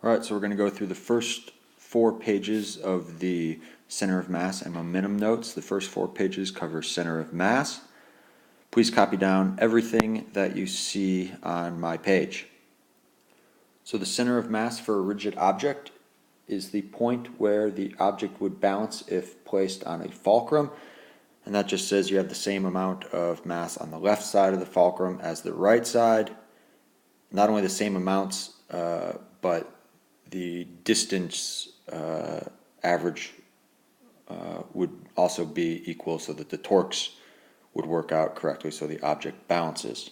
Alright, so we're going to go through the first 4 pages of the center of mass and momentum notes. The first 4 pages cover center of mass. Please copy down everything that you see on my page. So the center of mass for a rigid object is the point where the object would balance if placed on a fulcrum, and that just says you have the same amount of mass on the left side of the fulcrum as the right side. Not only the same amounts, but the distance average would also be equal so that the torques would work out correctly so the object balances.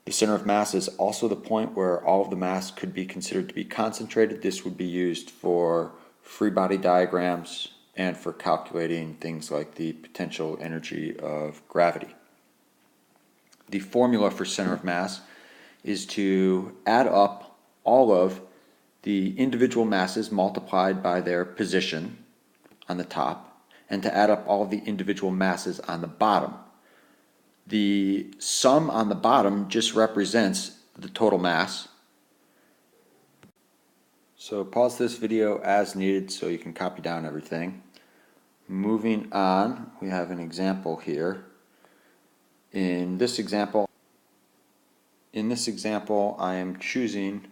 The center of mass is also the point where all of the mass could be considered to be concentrated. This would be used for free body diagrams and for calculating things like the potential energy of gravity. The formula for center of mass is to add up all of the individual masses multiplied by their position on the top, and to add up all of the individual masses on the bottom. The sum on the bottom just represents the total mass. So pause this video as needed so you can copy down everything. Moving on, we have an example here. In this example, I am choosing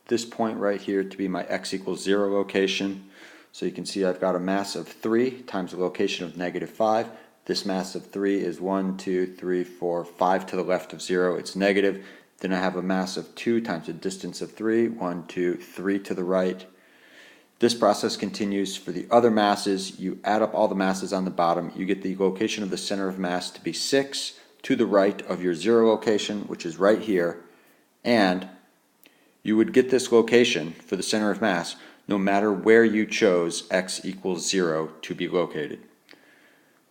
this point right here to be my x equals 0 location. So you can see I've got a mass of 3 times a location of -5. This mass of 3 is 1, 2, 3, 4, 5 to the left of 0. It's negative. Then I have a mass of 2 times a distance of 3, 1, 2, 3 to the right. This process continues for the other masses. You add up all the masses on the bottom. You get the location of the center of mass to be 6 to the right of your 0 location, which is right here. And you would get this location for the center of mass no matter where you chose x equals 0 to be located.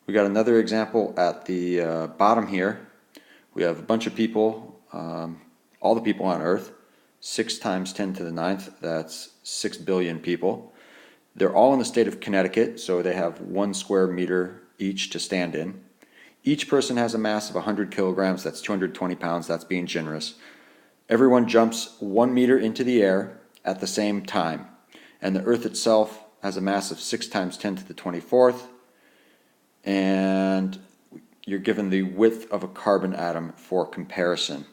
We got another example at the bottom here. We have a bunch of people, all the people on Earth, 6 times 10 to the 9th, that's 6 billion people. They're all in the state of Connecticut, so they have 1 square meter each to stand in. Each person has a mass of 100 kilograms, that's 220 pounds, that's being generous. Everyone jumps 1 meter into the air at the same time, and the Earth itself has a mass of 6 times 10 to the 24th, and you're given the width of a carbon atom for comparison.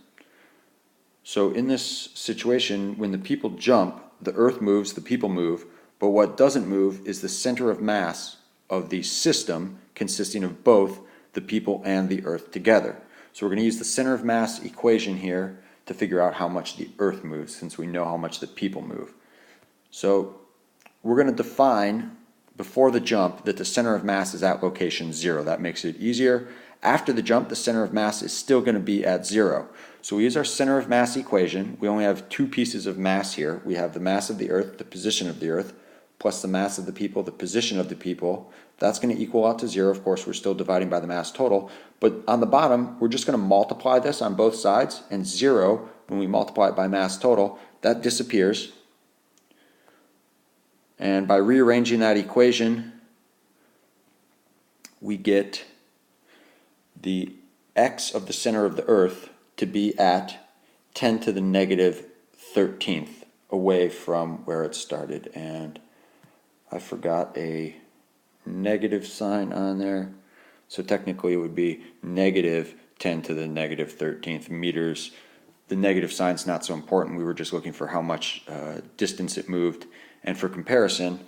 So in this situation, when the people jump, the Earth moves, the people move, but what doesn't move is the center of mass of the system consisting of both the people and the Earth together. So we're going to use the center of mass equation here to figure out how much the Earth moves, since we know how much the people move. So we're going to define before the jump that the center of mass is at location 0. That makes it easier. After the jump, the center of mass is still going to be at 0. So we use our center of mass equation. We only have 2 pieces of mass here. We have the mass of the Earth, the position of the Earth, plus the mass of the people, the position of the people. That's going to equal out to 0. Of course, we're still dividing by the mass total. But on the bottom, we're just going to multiply this on both sides, and 0, when we multiply it by mass total, that disappears. And by rearranging that equation, we get the x of the center of the Earth to be at 10 to the -13th away from where it started. And I forgot a negative sign on there. So technically it would be -10 to the -13th meters. The negative sign's not so important. We were just looking for how much distance it moved. And for comparison,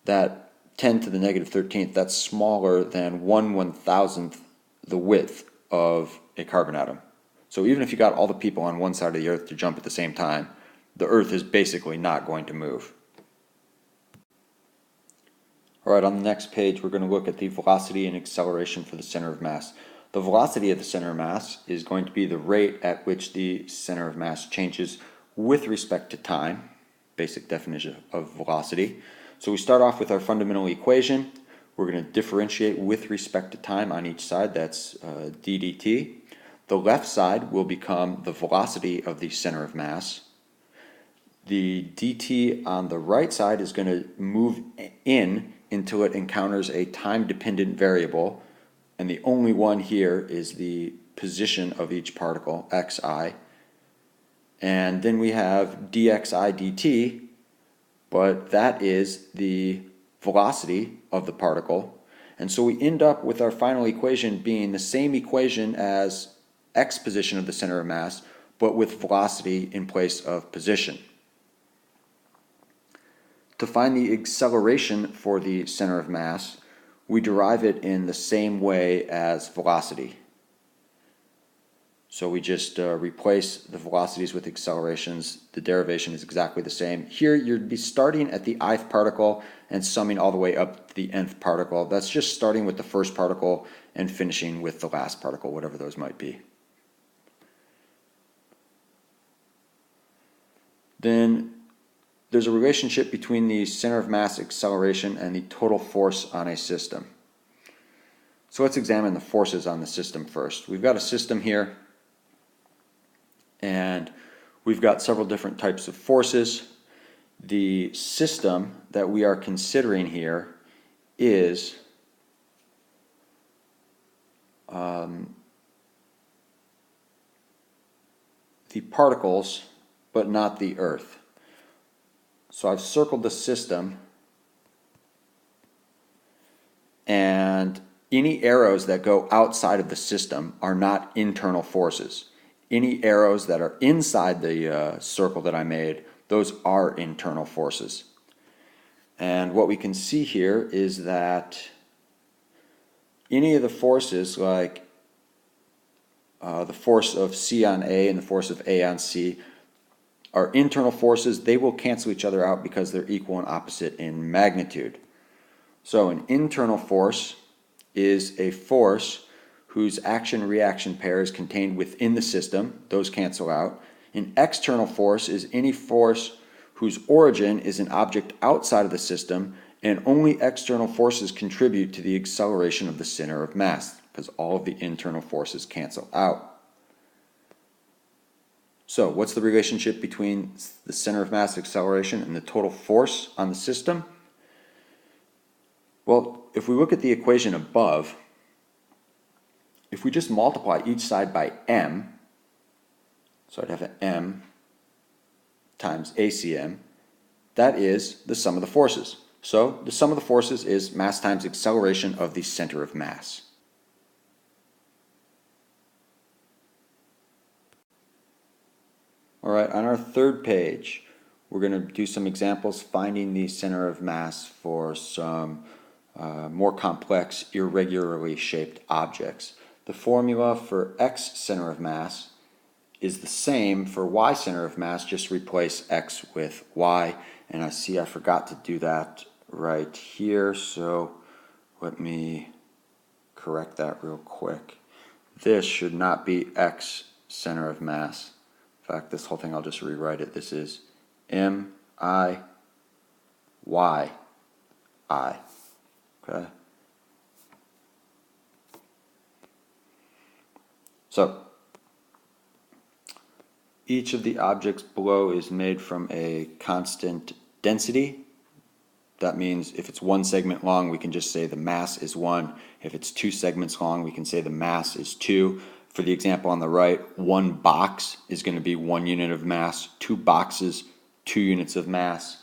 that 10 to the -13th, that's smaller than 1/1000th the width of a carbon atom. So even if you got all the people on one side of the Earth to jump at the same time, the Earth is basically not going to move. Alright, on the next page we're going to look at the velocity and acceleration for the center of mass. The velocity of the center of mass is going to be the rate at which the center of mass changes with respect to time. Basic definition of velocity. So we start off with our fundamental equation. We're going to differentiate with respect to time on each side. That's d dt. The left side will become the velocity of the center of mass. The dt on the right side is going to move in until it encounters a time-dependent variable, and the only one here is the position of each particle, xi. And then we have dxi dt, but that is the velocity of the particle. And so we end up with our final equation being the same equation as x position of the center of mass, but with velocity in place of position. To find the acceleration for the center of mass, we derive it in the same way as velocity. So we just replace the velocities with accelerations. The derivation is exactly the same. Here you'd be starting at the ith particle and summing all the way up to the nth particle. That's just starting with the first particle and finishing with the last particle, whatever those might be. Then there's a relationship between the center of mass acceleration and the total force on a system. So let's examine the forces on the system first. We've got a system here, and we've got several different types of forces. The system that we are considering here is the particles, but not the Earth. So I've circled the system, and any arrows that go outside of the system are not internal forces. Any arrows that are inside the circle that I made, those are internal forces. And what we can see here is that any of the forces, like the force of C on A and the force of A on C, are internal forces. They will cancel each other out because they're equal and opposite in magnitude. So an internal force is a force whose action-reaction pair is contained within the system. Those cancel out. An external force is any force whose origin is an object outside of the system, and only external forces contribute to the acceleration of the center of mass, because all of the internal forces cancel out. So what's the relationship between the center of mass acceleration and the total force on the system? Well, if we look at the equation above, if we just multiply each side by m, so I'd have an m times ACM, that is the sum of the forces. So the sum of the forces is mass times acceleration of the center of mass. All right, on our third page, we're going to do some examples finding the center of mass for some more complex, irregularly shaped objects. The formula for x center of mass is the same for y center of mass, just replace x with y. And I see I forgot to do that right here, so let me correct that real quick. This should not be x center of mass. In fact, this whole thing, I'll just rewrite it. This is M-I-Y-I. Okay? So, each of the objects below is made from a constant density. That means if it's one segment long, we can just say the mass is 1. If it's 2 segments long, we can say the mass is 2. For the example on the right, 1 box is going to be 1 unit of mass. 2 boxes, 2 units of mass.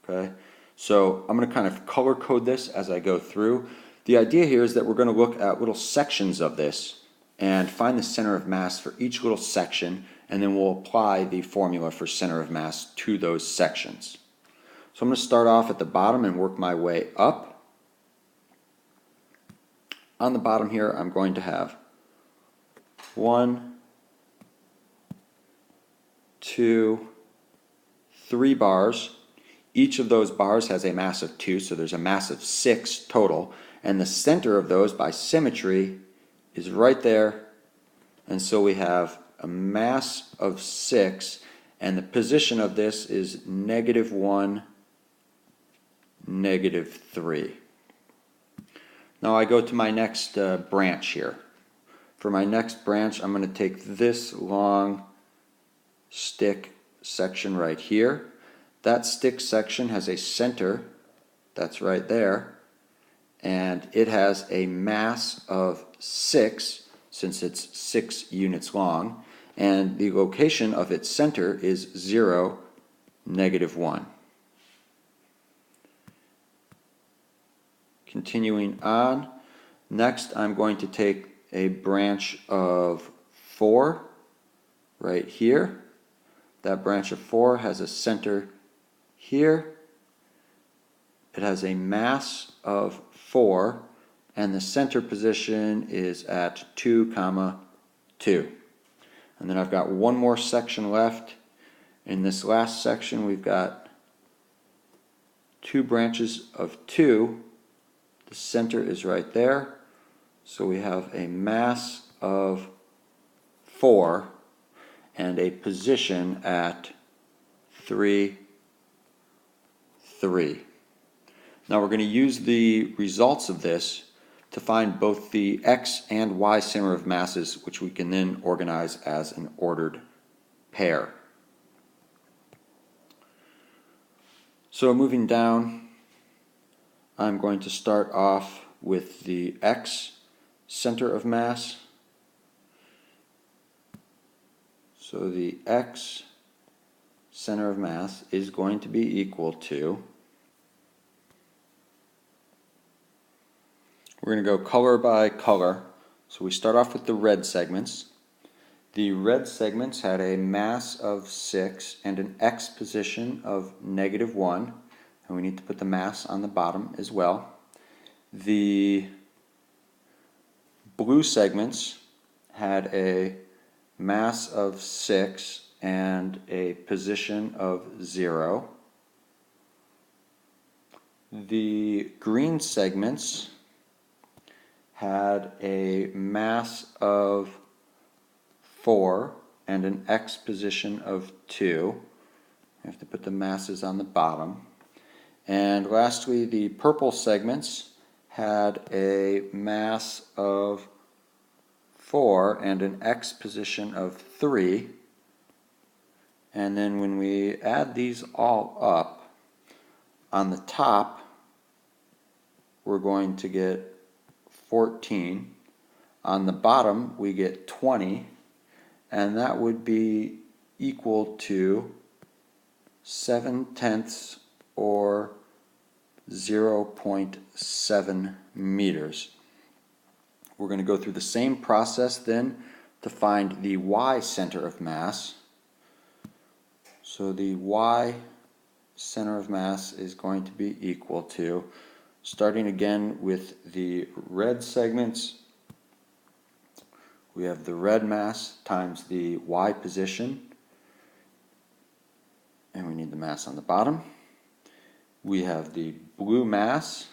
Okay? So I'm going to kind of color code this as I go through. The idea here is that we're going to look at little sections of this and find the center of mass for each little section, and then we'll apply the formula for center of mass to those sections. So I'm going to start off at the bottom and work my way up. On the bottom here, I'm going to have 1, 2, 3 bars. Each of those bars has a mass of 2, so there's a mass of 6 total. And the center of those, by symmetry, is right there. And so we have a mass of 6, and the position of this is -1, -3. Now I go to my next branch here. For my next branch, I'm going to take this long stick section right here. That stick section has a center that's right there, and it has a mass of 6, since it's 6 units long, and the location of its center is 0, -1. Continuing on, next I'm going to take a branch of 4 right here. That branch of 4 has a center here. It has a mass of 4, and the center position is at 2, 2. And then I've got one more section left. In this last section, we've got 2 branches of 2. The center is right there. So we have a mass of 4 and a position at 3, 3. Now we're going to use the results of this to find both the x and y center of masses, which we can then organize as an ordered pair. So moving down, I'm going to start off with the x center of mass. So the x center of mass is going to be equal to, we're going to go color by color. So we start off with the red segments. The red segments had a mass of 6 and an x position of -1, and we need to put the mass on the bottom as well. The blue segments had a mass of 6 and a position of 0. The green segments had a mass of 4 and an x position of 2. We have to put the masses on the bottom. And lastly, the purple segments had a mass of 4 and an x position of 3. And then when we add these all up, on the top we're going to get 14. On the bottom we get 20, and that would be equal to 7/10 or 0.7 meters. We're going to go through the same process then to find the y center of mass. So the y center of mass is going to be equal to, starting again with the red segments, we have the red mass times the y position, and we need the mass on the bottom. We have the blue mass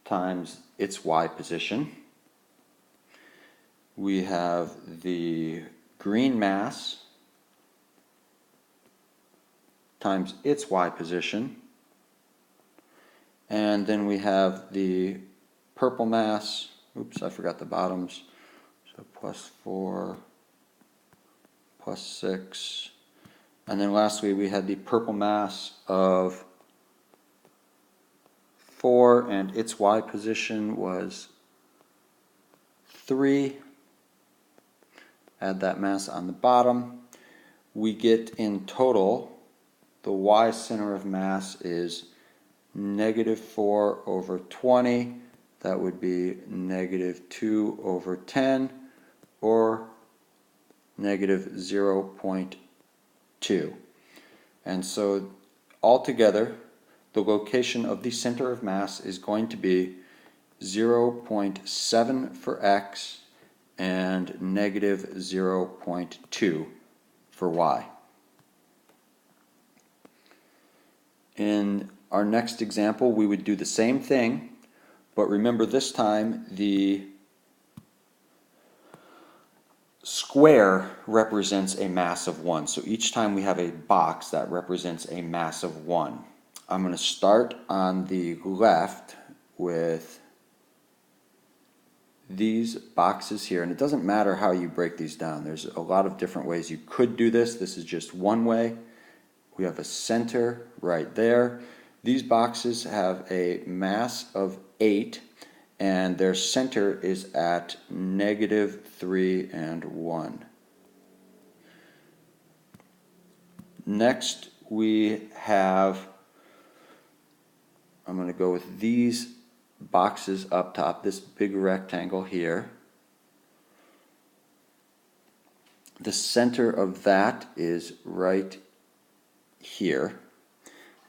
times its y position. We have the green mass times its y position. And then we have the purple mass, oops, I forgot the bottoms, so +4, +6. And then lastly we had the purple mass of 4, and its y position was 3. Add that mass on the bottom. We get in total, the y center of mass is -4 over 20. That would be -2 over 10, or -0.2. And so altogether, the location of the center of mass is going to be 0.7 for x and -0.2 for y. In our next example, we would do the same thing, but remember this time the square represents a mass of 1. So each time we have a box that represents a mass of 1. I'm going to start on the left with these boxes here, and it doesn't matter how you break these down. There's a lot of different ways you could do this. This is just one way. We have a center right there. These boxes have a mass of 8, and their center is at -3 and 1. Next we have, I'm going to go with these boxes up top, this big rectangle here. The center of that is right here.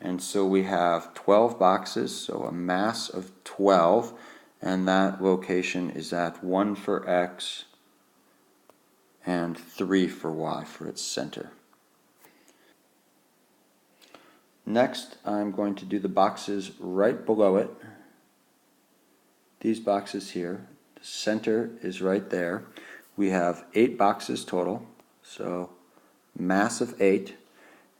And so we have 12 boxes, so a mass of 12, and that location is at 1 for X and 3 for Y for its center. Next, I'm going to do the boxes right below it. These boxes here. The center is right there. We have 8 boxes total, so mass of 8,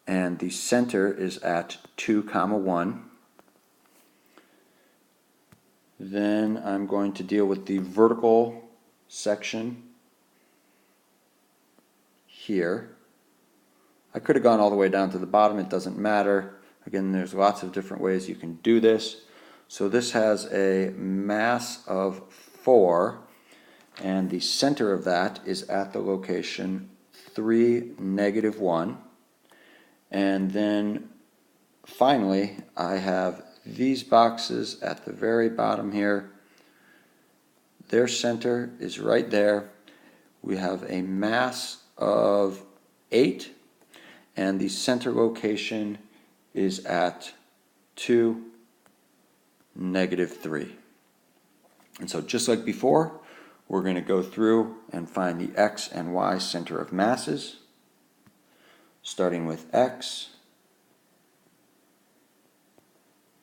and the center is at 2, 1. Then I'm going to deal with the vertical section here. I could have gone all the way down to the bottom, it doesn't matter. Again, there's lots of different ways you can do this. So this has a mass of 4, and the center of that is at the location 3, -1. And then finally, I have these boxes at the very bottom here. Their center is right there. We have a mass of 8, and the center location is at 2, -3. And so just like before, we're going to go through and find the X and Y center of masses, starting with X.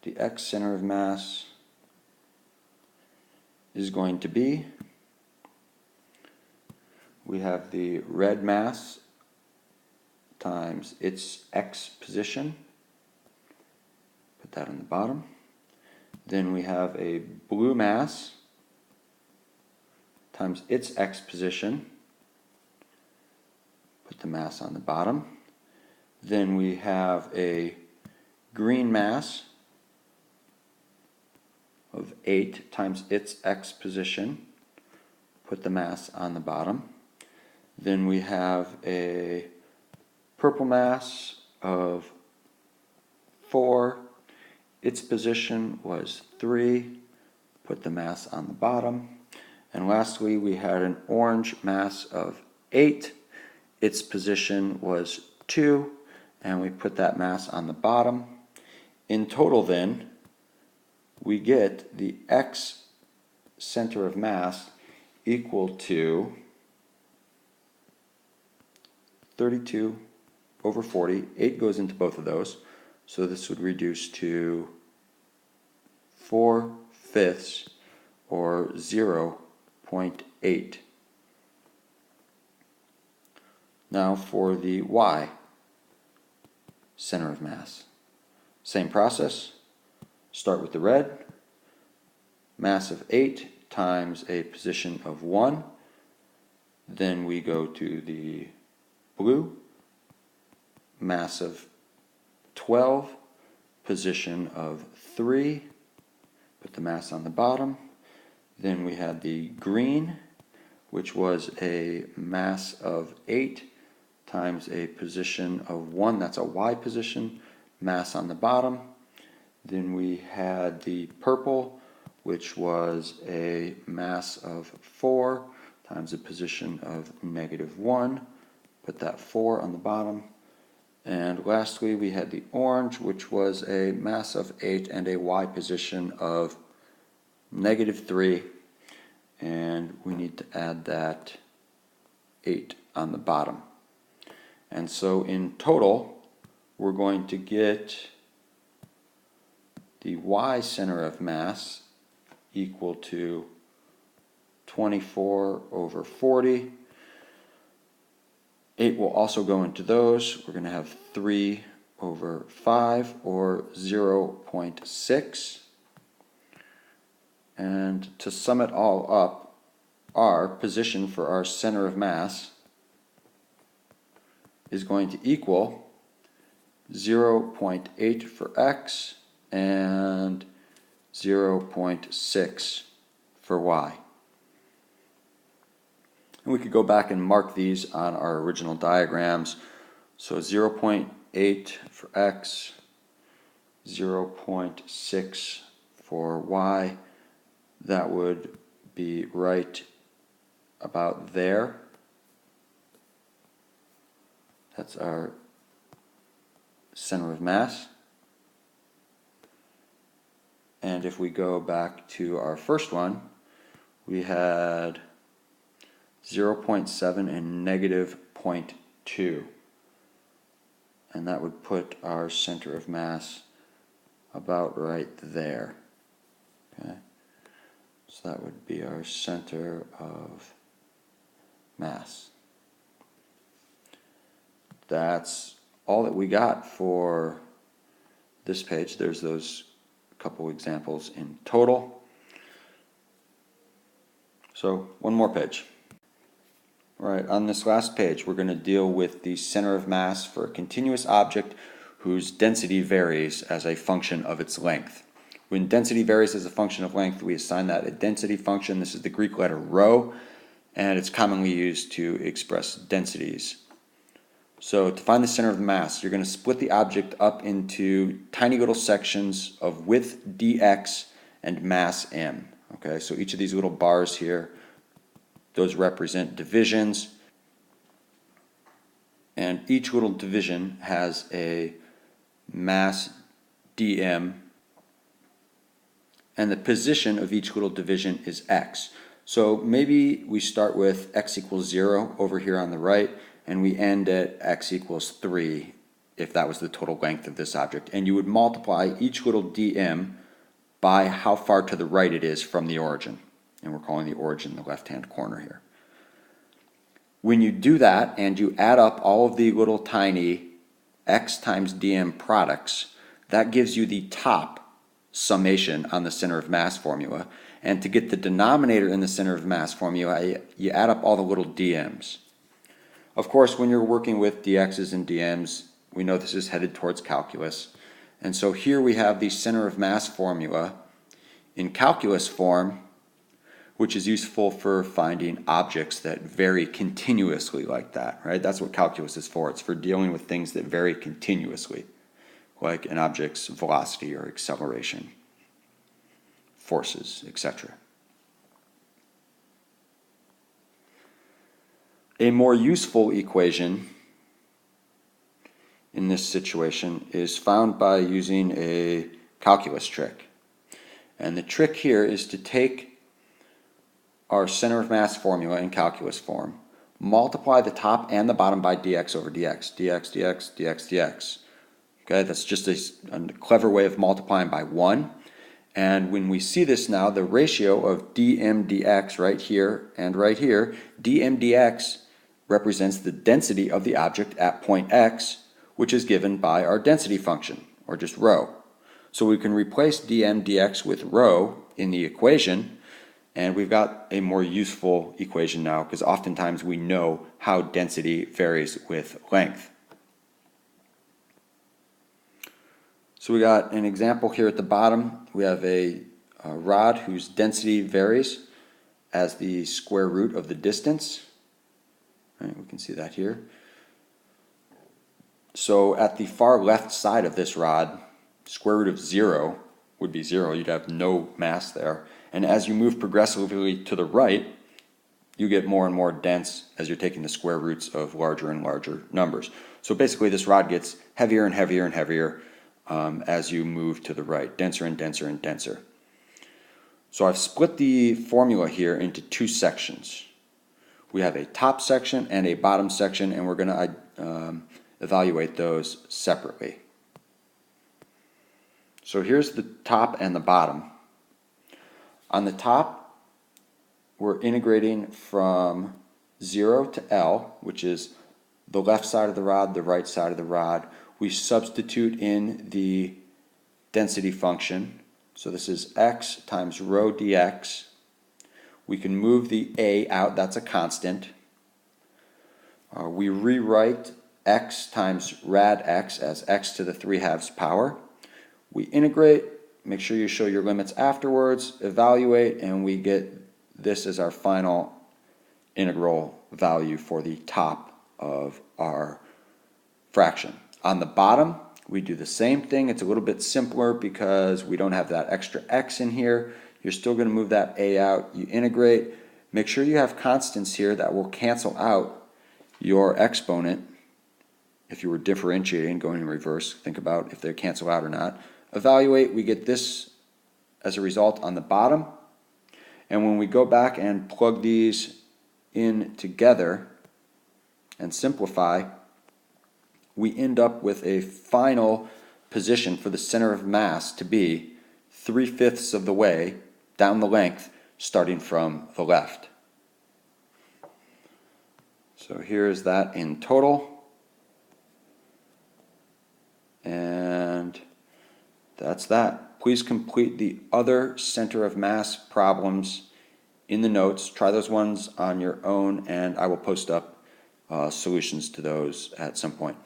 The X center of mass is going to be, we have the red mass times its X position, put that on the bottom. Then we have a blue mass times its X position, put the mass on the bottom. Then we have a green mass of 8 times its X position, put the mass on the bottom. Then we have a purple mass of 4, its position was 3, put the mass on the bottom. And lastly, we had an orange mass of 8, its position was 2, and we put that mass on the bottom. In total then, we get the X center of mass equal to 32 over 40. 8 goes into both of those, so this would reduce to 4/5 or 0.8. Now for the Y center of mass. Same process. Start with the red. Mass of 8 times a position of 1. Then we go to the blue. Mass of 12, position of 3, put the mass on the bottom. Then we had the green, which was a mass of 8 times a position of 1, that's a Y position, mass on the bottom. Then we had the purple, which was a mass of 4 times a position of -1, put that 4 on the bottom. And lastly, we had the orange, which was a mass of 8 and a Y position of -3, and we need to add that 8 on the bottom. And so in total, we're going to get the Y center of mass equal to 24 over 40. 8 will also go into those. We're going to have 3 over 5 or 0.6. And to sum it all up, our position for our center of mass is going to equal 0.8 for X and 0.6 for Y. And we could go back and mark these on our original diagrams. So 0.8 0.8 for x, 0.6 for y. That would be right about there. That's our center of mass. And if we go back to our first one, we had 0.7 and negative 0.2. And that would put our center of mass about right there. Okay? So that would be our center of mass. That's all that we got for this page. There's those couple examples in total. So one more page. All right, on this last page, we're going to deal with the center of mass for a continuous object whose density varies as a function of its length. When density varies as a function of length, we assign that a density function. This is the Greek letter rho, and it's commonly used to express densities. So to find the center of mass, you're going to split the object up into tiny little sections of width dx and mass m. Okay, so each of these little bars here, those represent divisions, and each little division has a mass dm, and the position of each little division is x. So maybe we start with x equals 0 over here on the right, and we end at x equals 3 if that was the total length of this object. And you would multiply each little dm by how far to the right it is from the origin. And we're calling the origin the left-hand corner here. When you do that and you add up all of the little tiny x times dm products, that gives you the top summation on the center of mass formula. And to get the denominator in the center of mass formula, you add up all the little dm's. Of course, when you're working with dx's and dm's, we know this is headed towards calculus. And so here we have the center of mass formula in calculus form, which is useful for finding objects that vary continuously like that, right? That's what calculus is for. It's for dealing with things that vary continuously, like an object's velocity or acceleration, forces, etc. A more useful equation in this situation is found by using a calculus trick. And the trick here is to take our center of mass formula in calculus form, multiply the top and the bottom by dx over dx, dx, dx, dx, dx. Okay, that's just a clever way of multiplying by 1. And when we see this now, the ratio of dm dx right here and right here, dm dx represents the density of the object at point x, which is given by our density function, or just rho. So we can replace dm dx with rho in the equation, and we've got a more useful equation now, because oftentimes we know how density varies with length. So we got an example here at the bottom. We have a rod whose density varies as the square root of the distance. Right, we can see that here. So at the far left side of this rod, square root of 0 would be 0. You'd have no mass there. And as you move progressively to the right, you get more and more dense as you're taking the square roots of larger and larger numbers. So basically this rod gets heavier and heavier and heavier as you move to the right, denser and denser and denser. So I've split the formula here into two sections. We have a top section and a bottom section, and we're going to evaluate those separately. So here's the top and the bottom. On the top, we're integrating from 0 to L, which is the left side of the rod, the right side of the rod. We substitute in the density function. So this is x times rho dx. We can move the a out, that's a constant. We rewrite x times rad x as x to the 3/2 power. We integrate, make sure you show your limits afterwards, evaluate, and we get this as our final integral value for the top of our fraction. On the bottom, we do the same thing. It's a little bit simpler because we don't have that extra x in here. You're still going to move that a out. You integrate. Make sure you have constants here that will cancel out your exponent. If you were differentiating, going in reverse, think about if they cancel out or not. Evaluate, we get this as a result on the bottom. And when we go back and plug these in together and simplify, we end up with a final position for the center of mass to be 3/5 of the way down the length, starting from the left. So here's that in total. And that's that. Please complete the other center of mass problems in the notes. Try those ones on your own, and I will post up solutions to those at some point.